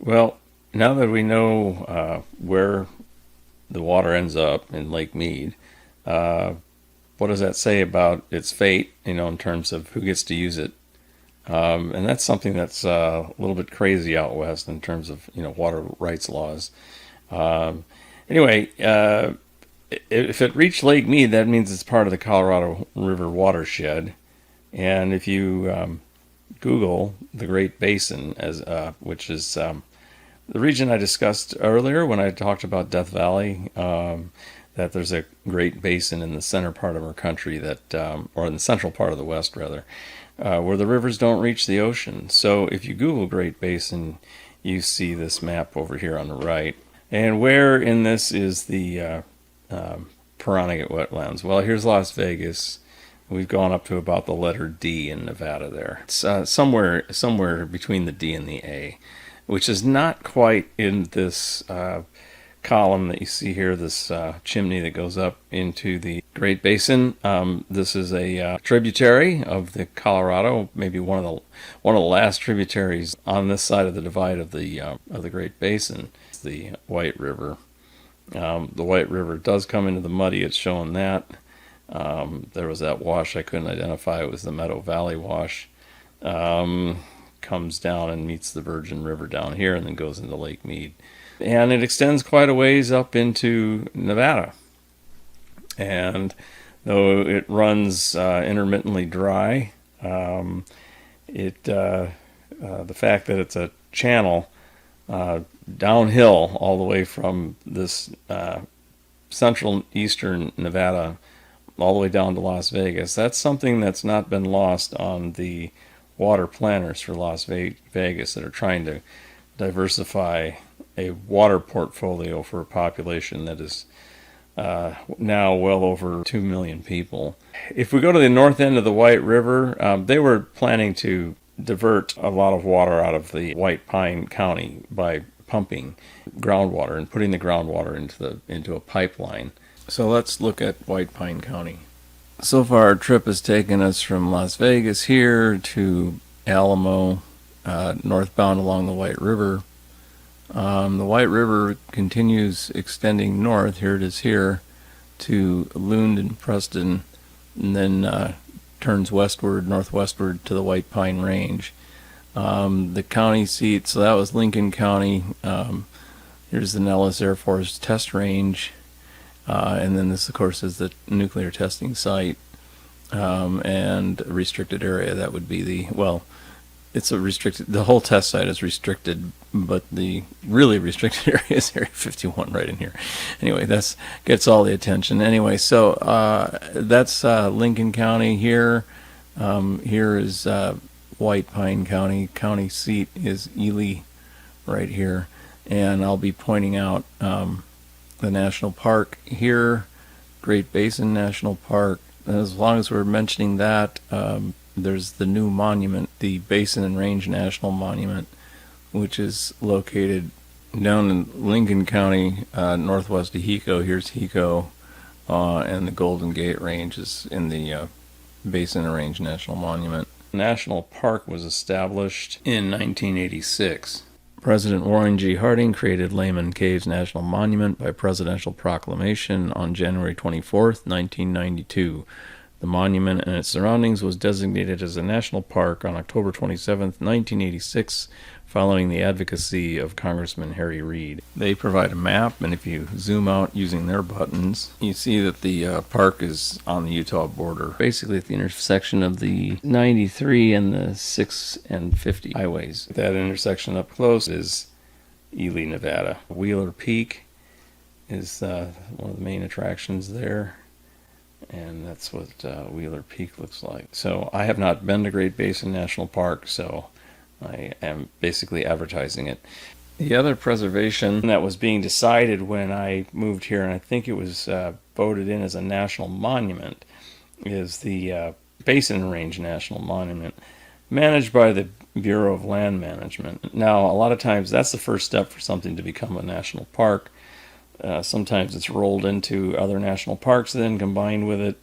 Well, now that we know where the water ends up in Lake Mead, uh, what does that say about its fate, in terms of who gets to use it? And that's something that's a little bit crazy out west in terms of, water rights laws. Um, anyway, if it reached Lake Mead, that means it's part of the Colorado River watershed. And if you Google the Great Basin, which is the region I discussed earlier when I talked about Death Valley, that there's a Great Basin in the center part of our country or in the central part of the West rather, where the rivers don't reach the ocean. So if you Google Great Basin, you see this map over here on the right. And where in this is the Pahranagat wetlands? Well, here's Las Vegas. We've gone up to about the letter D in Nevada there. It's somewhere between the D and the A, which is not quite in this column that you see here, this chimney that goes up into the Great Basin. This is a tributary of the Colorado, maybe one of the last tributaries on this side of the divide of the Great Basin. It's the White River. The White River does come into the Muddy. It's showing that. There was that wash I couldn't identify. It was the Meadow Valley wash. Comes down and meets the Virgin River down here and then goes into Lake Mead. And it extends quite a ways up into Nevada. And though it runs intermittently dry, the fact that it's a channel downhill all the way from this central eastern Nevada all the way down to Las Vegas, that's something that's not been lost on the water planners for Las Vegas that are trying to diversify a water portfolio for a population that is now well over 2 million people. If we go to the north end of the White River, they were planning to divert a lot of water out of the White Pine County by pumping groundwater and putting the groundwater into a pipeline. So let's look at White Pine County. So far our trip has taken us from Las Vegas here to Alamo, northbound along the White River. The White River continues extending north, here it is here, to Lund and Preston, and then turns northwestward to the White Pine Range. The county seat, so that was Lincoln County. Here's the Nellis Air Force Test Range. And then this, of course, is the nuclear testing site, and a restricted area. That would be the whole test site is restricted, but the really restricted area is Area 51 right in here. Anyway, that gets all the attention. Anyway, so that's Lincoln County here. Here is White Pine County. County seat is Ely right here. And I'll be pointing out the national park here, Great Basin National Park. And as long as we're mentioning that, there's the new monument, the Basin and Range National Monument, which is located down in Lincoln County, northwest of Hiko. Here's Hiko, and the Golden Gate Range is in the Basin and Range National Monument. The national park was established in 1986. President Warren G. Harding created Lehman Caves National Monument by presidential proclamation on January 24th, 1992. The monument and its surroundings was designated as a national park on October 27th, 1986, following the advocacy of Congressman Harry Reid. They provide a map, and if you zoom out using their buttons, you see that the park is on the Utah border, basically at the intersection of the 93 and the 6 and 50 highways. That intersection up close is Ely, Nevada. Wheeler Peak is one of the main attractions there. And that's what Wheeler Peak looks like. So I have not been to Great Basin National Park, so I am basically advertising it. The other preservation that was being decided when I moved here, and I think it was voted in as a national monument, is the Basin Range National Monument, managed by the Bureau of Land Management. Now, a lot of times that's the first step for something to become a national park. Sometimes it's rolled into other national parks, then combined with it,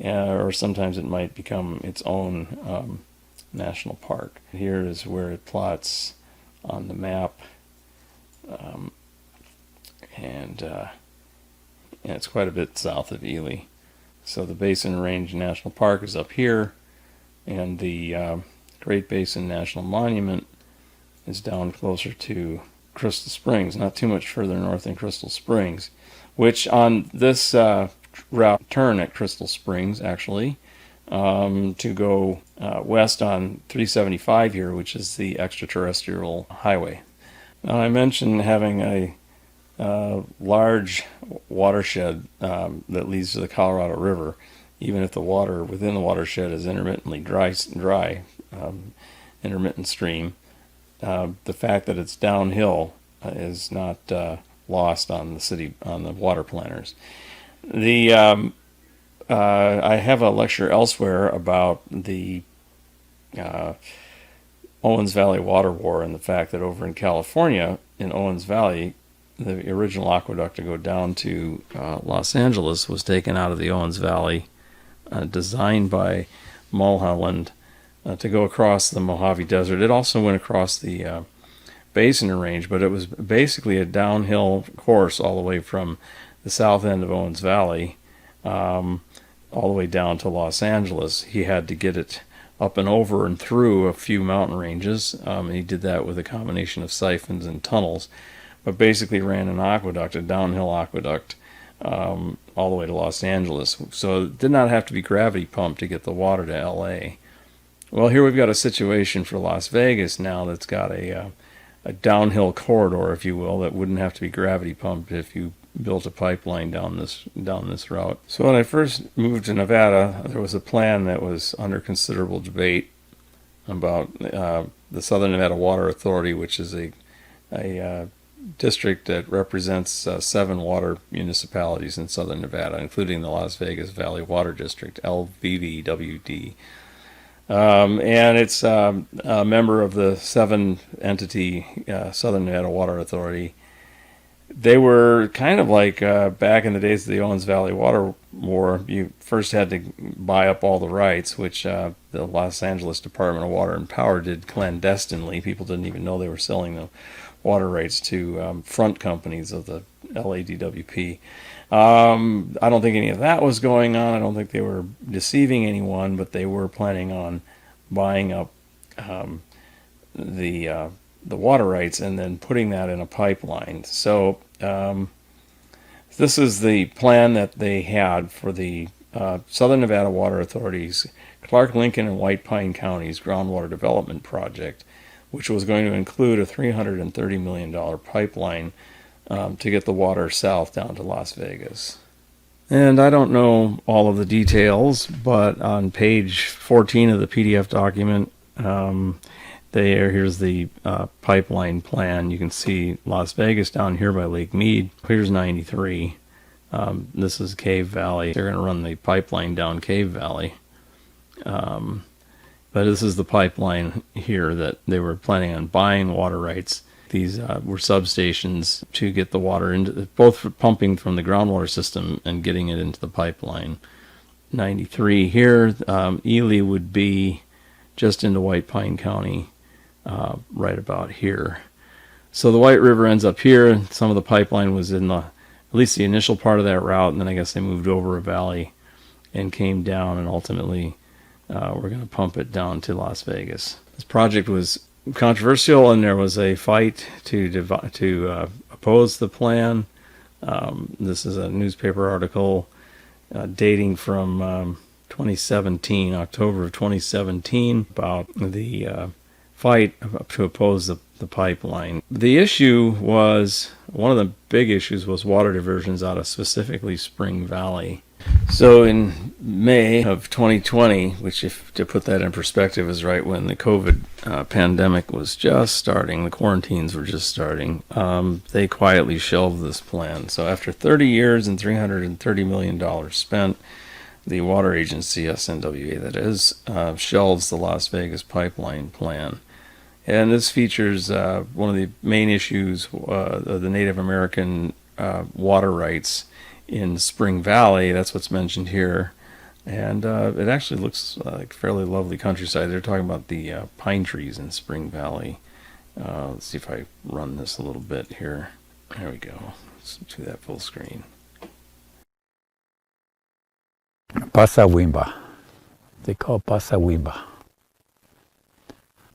or sometimes it might become its own national park. Here is where it plots on the map um, and it's quite a bit south of Ely. So the Basin Range National Park is up here, and the Great Basin National Monument is down closer to Crystal Springs, not too much further north than Crystal Springs, which on this route turn at Crystal Springs, actually, to go west on 375 here, which is the extraterrestrial highway. Now, I mentioned having a large watershed that leads to the Colorado River, even if the water within the watershed is intermittently dry, intermittent stream. The fact that it's downhill is not lost on the water planners. I have a lecture elsewhere about the Owens Valley water war and the fact that over in California, in Owens Valley, the original aqueduct to go down to Los Angeles was taken out of the Owens Valley, designed by Mulholland to go across the Mojave Desert. It also went across the Basin Range, but it was basically a downhill course all the way from the south end of Owens Valley all the way down to Los Angeles. He had to get it up and over and through a few mountain ranges. He did that with a combination of siphons and tunnels, but basically ran an aqueduct, a downhill aqueduct, all the way to Los Angeles. So it did not have to be gravity pumped to get the water to LA. Well, here we've got a situation for Las Vegas now that's got a downhill corridor, if you will, that wouldn't have to be gravity pumped if you built a pipeline down this route. So when I first moved to Nevada, there was a plan that was under considerable debate about the Southern Nevada Water Authority, which is a district that represents 7 water municipalities in Southern Nevada, including the Las Vegas Valley Water District, LVVWD. And it's a member of the 7-entity Southern Nevada Water Authority. They were kind of like back in the days of the Owens Valley Water War. You first had to buy up all the rights, which the Los Angeles Department of Water and Power did clandestinely. People didn't even know they were selling the water rights to front companies of the LADWP. I don't think any of that was going on. I don't think they were deceiving anyone, but they were planning on buying up the water rights and then putting that in a pipeline. So this is the plan that they had for the Southern Nevada Water Authority's Clark, Lincoln, and White Pine Counties Groundwater Development Project, which was going to include a $330 million pipeline to get the water south down to Las Vegas. And I don't know all of the details, but on page 14 of the PDF document, here's the pipeline plan. You can see Las Vegas down here by Lake Mead. Here's 93. This is Cave Valley. They're going to run the pipeline down Cave Valley. But this is the pipeline here that they were planning on buying water rights. These were substations to get the water into, both for pumping from the groundwater system and getting it into the pipeline. 93 here, Ely would be just into White Pine County, right about here. So the White River ends up here. Some of the pipeline was in at least the initial part of that route, and then I guess they moved over a valley and came down, and ultimately we're going to pump it down to Las Vegas. This project was controversial, and there was a fight to oppose the plan. This is a newspaper article dating from 2017, October of 2017, about the fight to oppose the pipeline. The issue was, one of the big issues was water diversions out of specifically Spring Valley. So in May of 2020, which, if to put that in perspective, is right when the COVID pandemic was just starting, the quarantines were just starting, they quietly shelved this plan. So after 30 years and $330 million spent, the water agency, SNWA that is, shelves the Las Vegas pipeline plan. And this features one of the main issues of the Native American water rights in Spring Valley. That's what's mentioned here. And it actually looks like fairly lovely countryside. They're talking about the pine trees in Spring Valley. Let's see if I run this a little bit here. There we go. Let's do that full screen. Pasawimba. They call Pasawimba.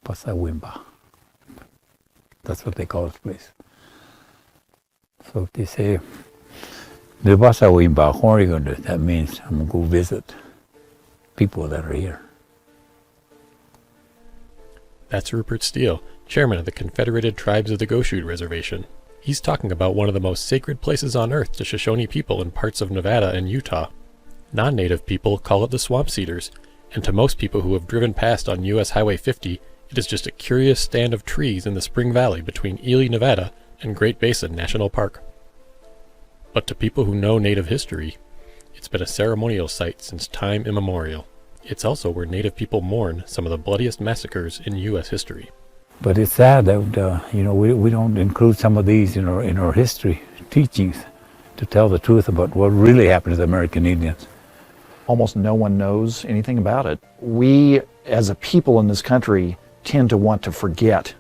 Pasawimba. That's what they call this place. So if they say, the Pasawimba, what are you going to do? That means I'm going to go visit people that are here. That's Rupert Steele, chairman of the Confederated Tribes of the Goshute Reservation. He's talking about one of the most sacred places on earth to Shoshone people in parts of Nevada and Utah. Non-native people call it the Swamp Cedars, and to most people who have driven past on US Highway 50, it is just a curious stand of trees in the Spring Valley between Ely, Nevada and Great Basin National Park. But to people who know Native history, it's been a ceremonial site since time immemorial. It's also where Native people mourn some of the bloodiest massacres in U.S. history. But it's sad that we don't include some of these in our history teachings to tell the truth about what really happened to the American Indians. Almost no one knows anything about it. We, as a people in this country, tend to want to forget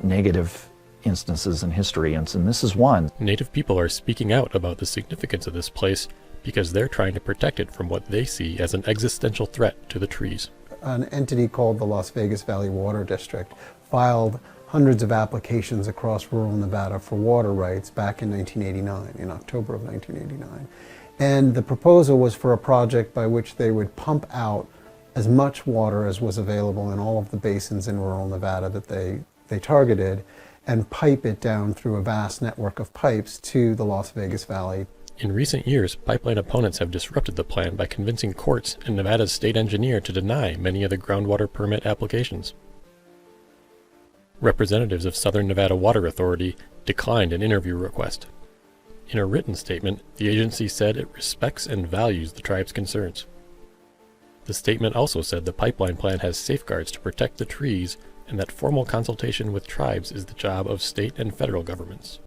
negative instances in history, and this is one. Native people are speaking out about the significance of this place because they're trying to protect it from what they see as an existential threat to the trees. An entity called the Las Vegas Valley Water District filed hundreds of applications across rural Nevada for water rights back in 1989, in October of 1989. And the proposal was for a project by which they would pump out as much water as was available in all of the basins in rural Nevada that they targeted, and pipe it down through a vast network of pipes to the Las Vegas Valley. In recent years, pipeline opponents have disrupted the plan by convincing courts and Nevada's state engineer to deny many of the groundwater permit applications. Representatives of Southern Nevada Water Authority declined an interview request. In a written statement, the agency said it respects and values the tribe's concerns. The statement also said the pipeline plan has safeguards to protect the trees and that formal consultation with tribes is the job of state and federal governments.